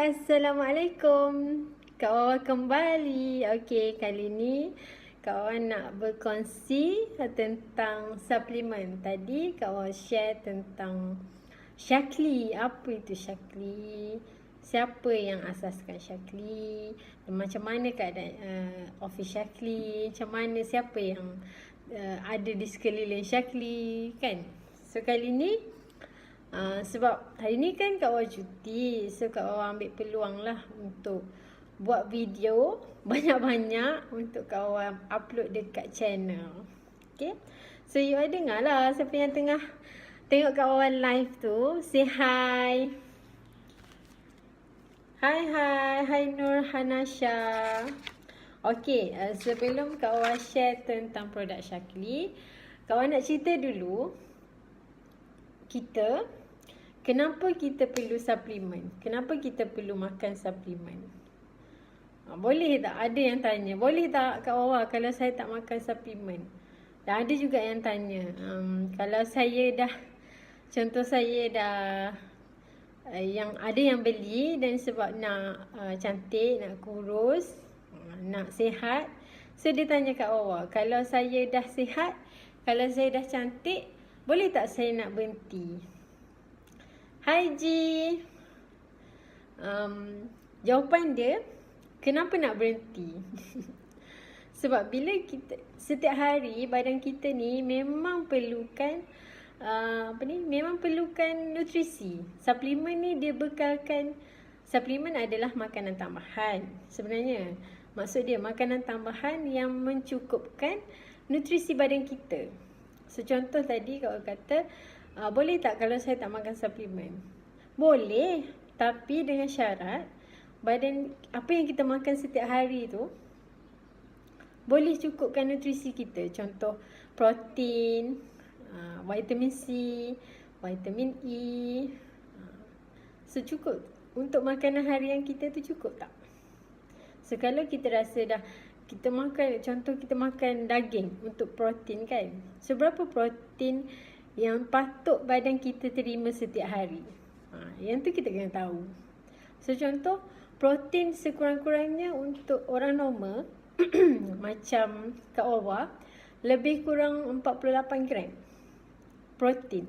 Assalamualaikum. Kawan kembali. Okey, kali ni kawan nak berkongsi tentang suplemen. Tadi kawan share tentang Shaklee. Apa itu Shaklee? Siapa yang asaskan Shaklee? Macam mana keadaan office Shaklee? Macam mana, siapa yang ada di sekeliling Shaklee, kan? So kali ni sebab hari ni kan Kak Wan cuti, so Kak Wan ambil peluang lah untuk buat video banyak-banyak untuk Kak Wan upload dekat channel. Okay, so you all dengar lah siapa yang tengah tengok Kak Wan live tu. Say hi. Hai Nur Hanasha. Okay, sebelum Kak Wan share tentang produk Shaklee, Kak Wan nak cerita dulu kenapa kita perlu suplemen? Kenapa kita perlu makan suplemen? Boleh tak? Ada yang tanya, boleh tak Kak Wawa kalau saya tak makan suplemen? Dan ada juga yang tanya, kalau saya dah, contoh saya dah, yang ada yang beli dan sebab nak cantik, nak kurus, nak sihat. So dia tanya Kak Wawa, kalau saya dah sihat, kalau saya dah cantik, boleh tak saya nak berhenti? Hai Ji. Jawapan dia, kenapa nak berhenti? Sebab bila kita setiap hari badan kita ni memang perlukan memang perlukan nutrisi. Suplemen ni dia bekalkan. Suplemen adalah makanan tambahan sebenarnya. Maksud dia makanan tambahan yang mencukupkan nutrisi badan kita. So contoh tadi kalau kata, boleh tak kalau saya tak makan suplemen? Boleh, tapi dengan syarat badan apa yang kita makan setiap hari tu boleh cukupkan nutrisi kita. Contoh protein, vitamin C, vitamin E. So cukup untuk makanan harian kita tu, cukup tak? So kalau kita rasa dah kita makan, contoh kita makan daging untuk protein, kan? So berapa protein yang patut badan kita terima setiap hari? Yang tu kita kena tahu. So contoh protein sekurang-kurangnya untuk orang normal macam Kak Wawa, lebih kurang 48 gram protein.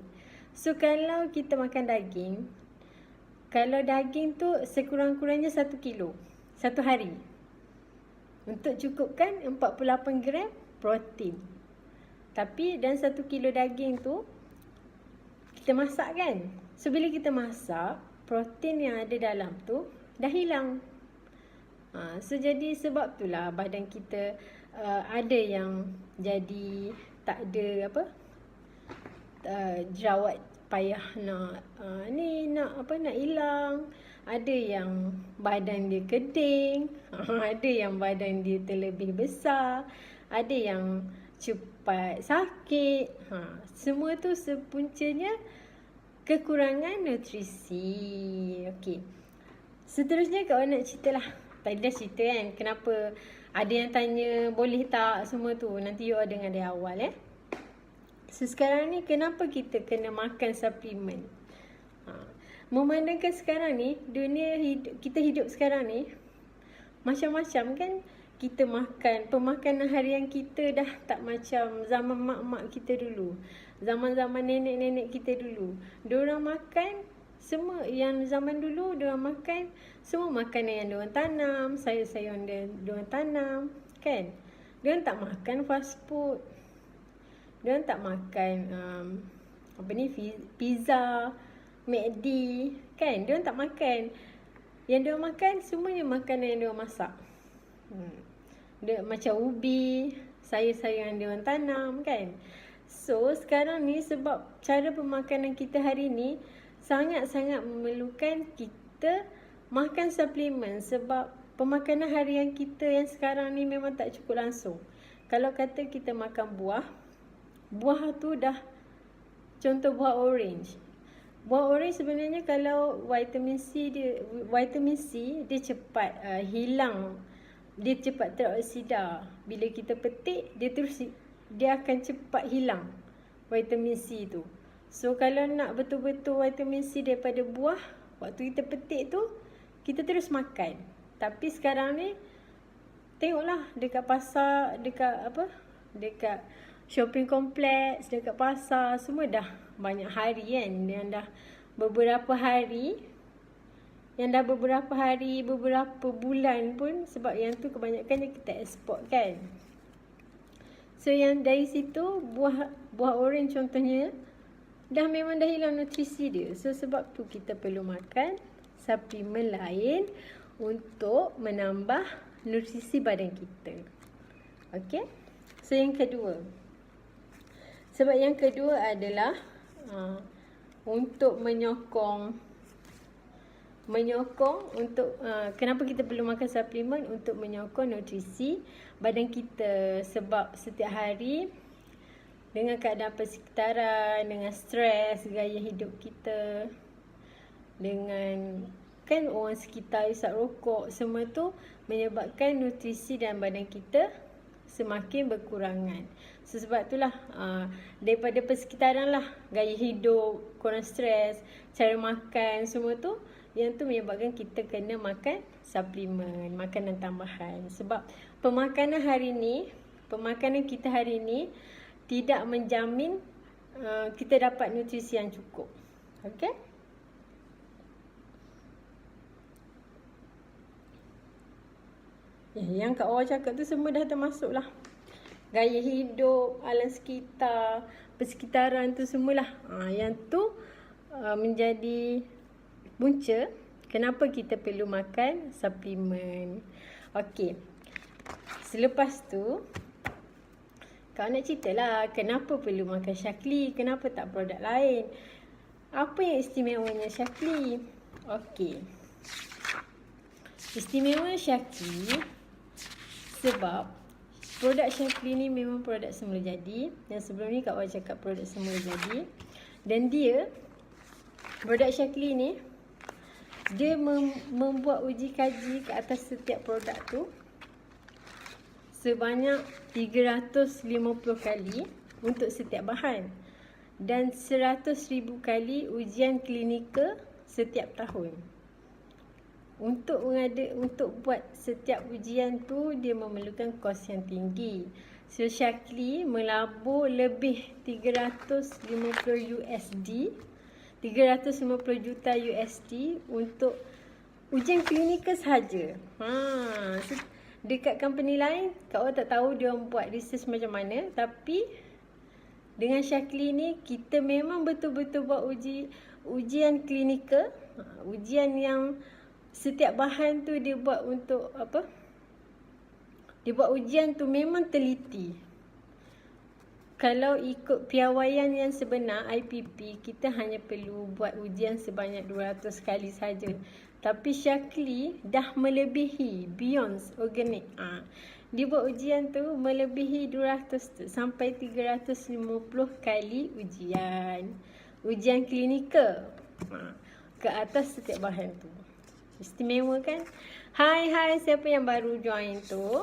So kalau kita makan daging, kalau daging tu sekurang-kurangnya 1 kilo satu hari untuk cukupkan 48 gram protein. Tapi dan 1 kilo daging tu kita masak, kan? So bila kita masak, protein yang ada dalam tu dah hilang. So jadi sebab itulah badan kita ada yang jadi tak ada jerawat payah nak nak hilang. Ada yang badan dia keding, ada yang badan dia terlebih besar, ada yang cepat sakit. Semua tu sepuncanya kekurangan nutrisi. Okey, seterusnya Kak Wan nak cerita lah. Tadi dah cerita, kan, kenapa ada yang tanya boleh tak semua tu. Nanti you all dengar dari awal, So sekarang ni kenapa kita kena makan suplemen? Memandangkan sekarang ni dunia kita hidup sekarang ni macam-macam, kan? Kita makan, pemakanan harian kita dah tak macam zaman mak-mak kita dulu, zaman-zaman nenek-nenek kita dulu. Diorang makan semua yang zaman dulu, diorang makan semua makanan yang diorang tanam, sayur-sayur yang diorang tanam, kan? Diorang tak makan fast food. Diorang tak makan pizza, McD, kan? Diorang tak makan. Yang diorang makan semuanya makanan yang diorang masak. Macam ubi, sayur-sayur yang diorang tanam, kan? So sekarang ni sebab cara pemakanan kita hari ni sangat-sangat memerlukan kita makan suplemen. Sebab pemakanan harian kita yang sekarang ni memang tak cukup langsung. Kalau kata kita makan buah tu dah, contoh buah orange. Buah orange sebenarnya kalau vitamin C dia cepat hilang. Dia cepat teroksida. Bila kita petik, dia akan cepat hilang vitamin C tu. So kalau nak betul-betul vitamin C daripada buah, waktu kita petik tu kita terus makan. Tapi sekarang ni tengoklah dekat pasar, dekat shopping kompleks, dekat pasar, semua dah banyak hari kan, yang dah beberapa hari, beberapa bulan pun, sebab yang tu kebanyakan kita ekspor kan. So yang dari situ buah orange contohnya memang dah hilang nutrisi dia. So sebab tu kita perlu makan suplemen lain untuk menambah nutrisi badan kita. Okay. So yang kedua, sebab yang kedua adalah untuk menyokong untuk kenapa kita perlu makan suplemen, untuk menyokong nutrisi badan kita. Sebab setiap hari dengan keadaan persekitaran, dengan stres, gaya hidup kita, dengan kan orang sekitar isap rokok, semua tu menyebabkan nutrisi dalam badan kita semakin berkurangan. So sebab itulah daripada persekitaran lah, gaya hidup, korang stres, cara makan, semua tu, yang tu menyebabkan kita kena makan suplemen, makanan tambahan. Sebab pemakanan kita hari ni tidak menjamin kita dapat nutrisi yang cukup. Okay? Yang Kak Awa cakap tu semua dah termasuk lah. Gaya hidup, alam sekitar, persekitaran tu semualah. Yang tu menjadi punca kenapa kita perlu makan suplemen. Okey. Selepas tu, Kak nak ceritalah kenapa perlu makan Shaklee, kenapa tak produk lain. Apa yang istimewanya Shaklee? Okey. Istimewa Shaklee sebab produk Shaklee ni memang produk semula jadi. Yang sebelum ni Kak Wan cakap produk semula jadi. Dan produk Shaklee ni, dia membuat uji kaji ke atas setiap produk tu sebanyak 350 kali untuk setiap bahan. Dan 100,000 kali ujian klinikal setiap tahun. Untuk buat setiap ujian tu, dia memerlukan kos yang tinggi. So Shaklee melabur lebih 350 juta USD untuk ujian klinikal sahaja. So dekat company lain, Kak Wan tak tahu dia buat research macam mana. Tapi dengan Shaklee ni, kita memang betul-betul buat ujian klinikal. Ujian yang setiap bahan tu dia buat untuk apa? Dia buat ujian tu memang teliti. Kalau ikut piawaian yang sebenar, IPP, kita hanya perlu buat ujian sebanyak 200 kali saja. Tapi Shaklee dah melebihi, beyond organic. Dia buat ujian tu melebihi 200 tu, sampai 350 kali ujian. Ujian klinikal ke atas setiap bahan tu. Istimewa kan? Hai, siapa yang baru join tu?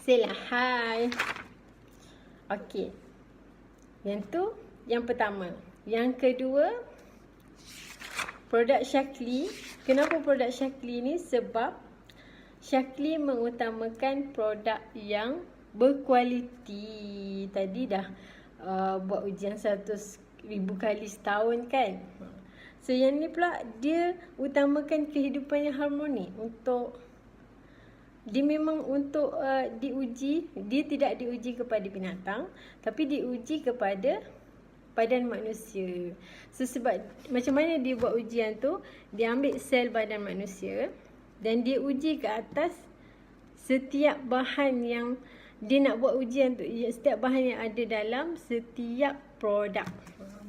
Sila, hai. Okey. Yang tu, yang pertama. Yang kedua, produk Shaklee. Kenapa produk Shaklee ni? Sebab Shaklee mengutamakan produk yang berkualiti. Tadi dah buat ujian 100,000 kali setahun kan? So yang ni pula dia utamakan kehidupan yang harmoni. Dia memang untuk diuji. Dia tidak diuji kepada binatang, tapi diuji kepada badan manusia. So sebab macam mana dia buat ujian tu, dia ambil sel badan manusia dan dia uji ke atas setiap bahan yang dia nak buat ujian tu. Setiap bahan yang ada dalam setiap produk.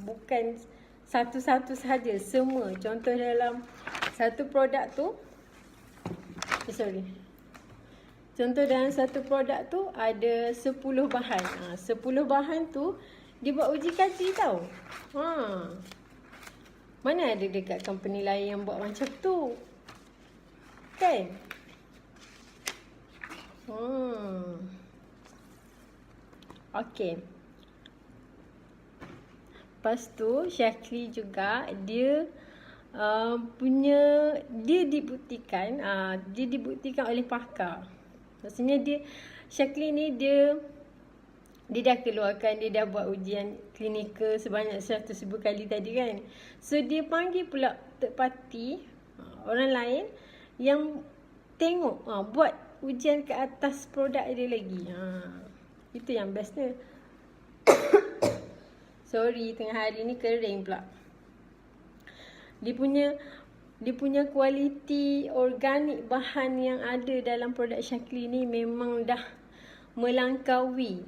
Bukan satu-satu sahaja, semua. Contoh dalam satu produk tu, contoh dalam satu produk tu ada 10 bahan. 10 bahan tu dia buat uji kaji tau. Mana ada dekat company lain yang buat macam tu? Kan? Okey. Lepas tu Shaklee juga dia punya dia dibuktikan oleh pakar. Maksudnya Shaklee ni dia dah keluarkan, dia dah buat ujian klinikal sebanyak 100,000 kali tadi kan. So dia panggil pula third party, orang lain yang tengok, buat ujian ke atas produk dia lagi. Itu yang bestnya. Sorry, tengah hari ni kering pula. Dia punya kualiti organik bahan yang ada dalam produk Shaklee ni memang dah melangkaui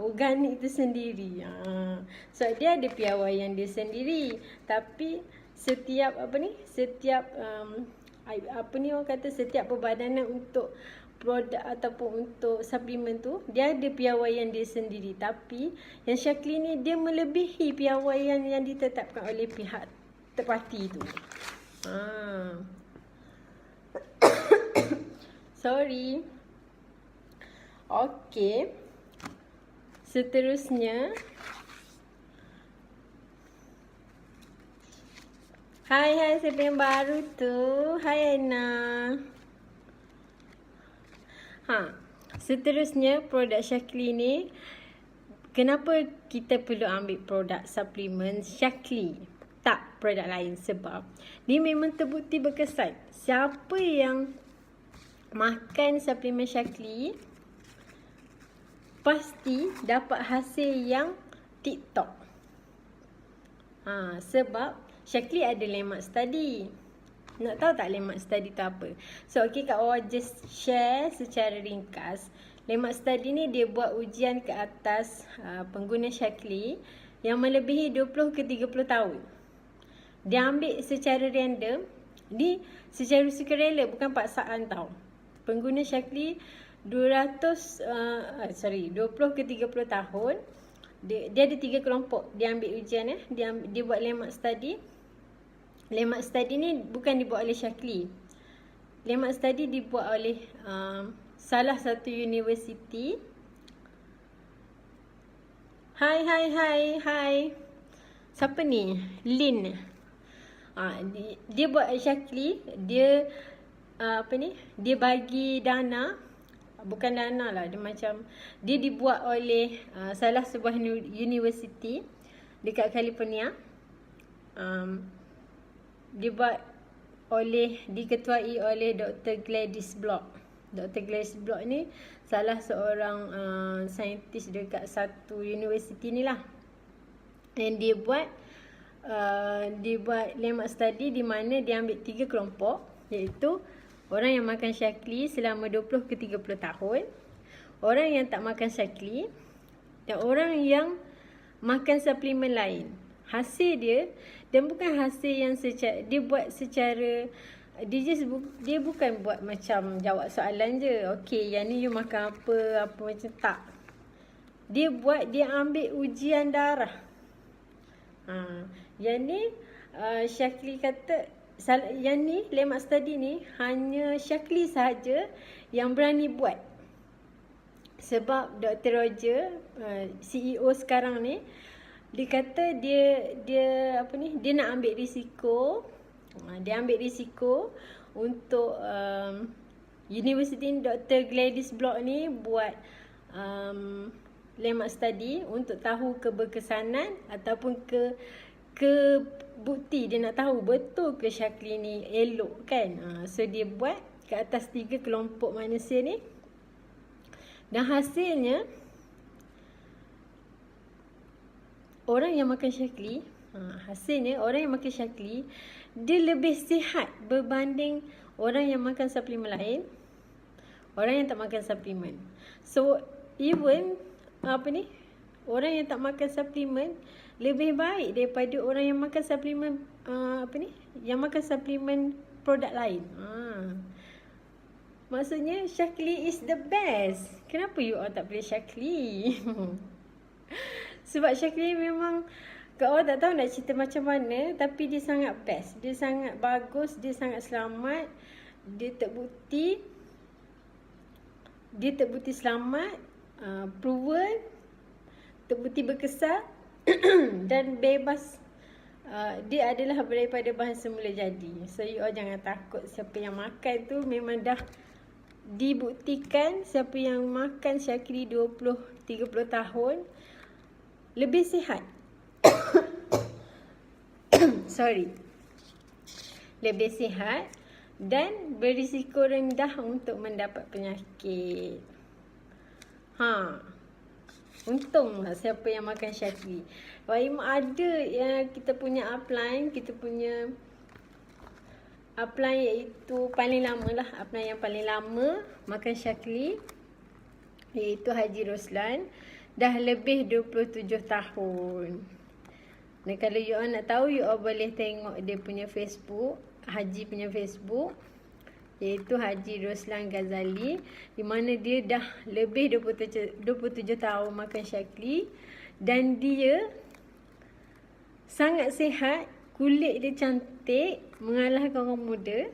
organik itu sendiri. So dia ada piawaian dia sendiri, tapi setiap setiap perbadanan untuk produk ataupun untuk suplemen tu dia ada piawaian dia sendiri. Tapi yang Shaklee ni dia melebihi piawaian yang ditetapkan oleh pihak terparti tu. Sorry. Okey. Seterusnya, Hai siapa yang baru tu? Hai Aina. Seterusnya produk Shaklee ni, kenapa kita perlu ambil produk suplemen Shaklee, tak produk lain? Sebab dia memang terbukti berkesan. Siapa yang makan suplemen Shaklee pasti dapat hasil yang TikTok. Sebab Shaklee ada landmark study. Nak tahu tak landmark study tu apa? So Kak Awa just share secara ringkas. Landmark study ni dia buat ujian ke atas pengguna Shaklee yang melebihi 20 ke 30 tahun. Dia ambil secara random, secara sukarela, bukan paksaan tau. Pengguna Shaklee 20 ke 30 tahun. Dia ada 3 kelompok. Dia ambil ujian dia buat landmark study. Landmark study ni bukan dibuat oleh Shaklee. Landmark study dibuat oleh salah satu universiti. Hai. Siapa ni? Lin. Dia buat Shaklee, dia dia bagi dana, bukan dana lah, dia dibuat oleh salah sebuah universiti dekat California. Diketuai oleh Dr. Gladys Block. Dr. Gladys Block ni salah seorang saintis dekat satu universiti ni lah. Dan dia buat landmark study di mana dia ambil 3 kelompok, iaitu orang yang makan Shaklee selama 20 ke 30 tahun, orang yang tak makan Shaklee, dan orang yang makan suplemen lain. Hasil dia, dan bukan hasil yang dia buat secara, dia bukan buat macam jawab soalan je. Okey, yang ni you makan apa macam tak. Dia ambil ujian darah. Yang ni Shaklee kata, yang ni landmark study ni hanya Shaklee sahaja yang berani buat. Sebab Dr. Roger, CEO sekarang ni, dia kata dia nak ambil risiko. Dia ambil risiko untuk universiti Dr. Gladys Block ni buat landmark study untuk tahu keberkesanan ataupun ke bukti. Dia nak tahu betul ke Shaklee ni elok kan. So dia buat ke atas 3 kelompok manusia ni, dan hasilnya orang yang makan Shaklee, dia lebih sihat berbanding orang yang makan suplemen lain, orang yang tak makan suplemen. So even orang yang tak makan suplemen lebih baik daripada orang yang makan suplemen yang makan suplemen produk lain. Maksudnya Shaklee is the best. Kenapa you all tak pilih Shaklee? Sebab Shaklee memang, Kak Awa tak tahu nak cerita macam mana, tapi dia sangat best. Dia sangat bagus, dia sangat selamat. Dia terbukti selamat, proven, terbukti berkesan dan bebas dia adalah daripada bahan semula jadi. So you all jangan takut. Siapa yang makan tu memang dah dibuktikan, siapa yang makan Syakri 20-30 tahun lebih sihat. Sorry. Lebih sihat dan berisiko rendah untuk mendapat penyakit. Untunglah siapa yang makan Syakri. Ada yang kita punya upline, upline iaitu paling lama lah, upline yang paling lama makan Syakri, iaitu Haji Roslan, dah lebih 27 tahun. Dan kalau you all nak tahu, you all boleh tengok dia punya Facebook, Haji punya Facebook, iaitu Haji Roslan Ghazali, di mana dia dah lebih 27 tahun makan Syakri dan dia sangat sihat, kulit dia cantik, mengalahkan orang muda,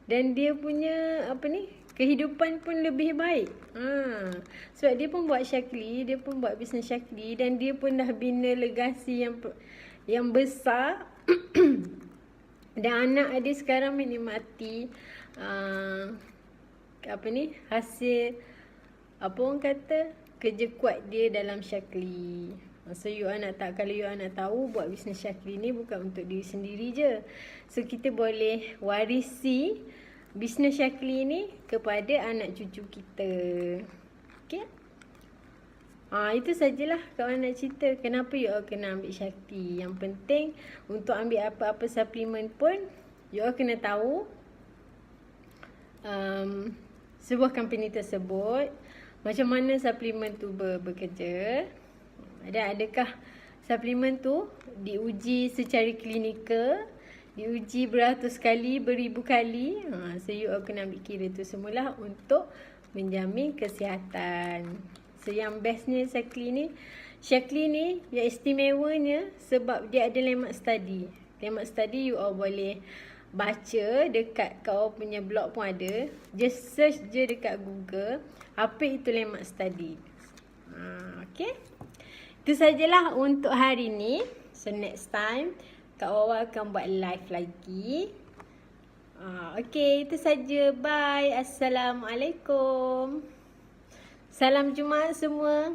dan dia punya kehidupan pun lebih baik. Sebab dia pun buat Syakri, dia pun buat bisnes Syakri, dan dia pun dah bina legasi yang besar. Dan anak dia sekarang menikmati hasil kerja kuat dia dalam Syakri. So kalau you nak tahu, buat bisnes Syakri ni bukan untuk diri sendiri je. So kita boleh warisi bisnes Syakri ni kepada anak cucu kita. Okay? Itu sajalah kawan nak cerita. Kenapa you all kena ambil Syakri. Yang penting untuk ambil apa-apa suplemen pun, you all kena tahu sebuah company tersebut, macam mana suplemen tu bekerja. Dan adakah suplemen tu diuji secara klinikal, diuji beratus kali, beribu kali. So you all kena ambil kira tu semualah untuk menjamin kesihatan. So yang bestnya Syakri ni yang istimewanya sebab dia ada landmark study. Landmark study you all boleh baca dekat kau punya blog pun ada. Just search je dekat Google apa itu landmark study. Okay. Itu sajalah untuk hari ni. So next time Kak Wawa akan buat live lagi. Okay, itu saja. Bye. Assalamualaikum. Salam Jumaat semua.